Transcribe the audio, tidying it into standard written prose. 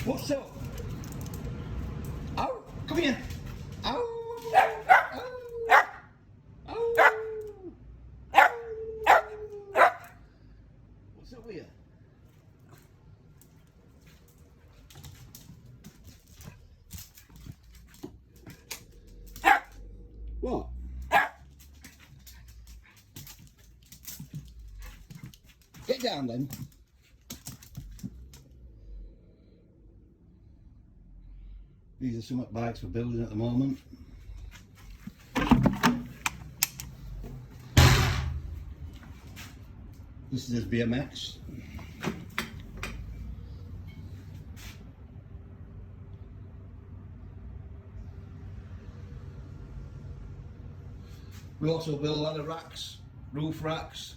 What's up? Ow! Come here! Ow! Ow! Ow! What's up with you? What? Get down then. These are some bikes we're building at the moment. This is his BMX. We also build ladder racks, roof racks,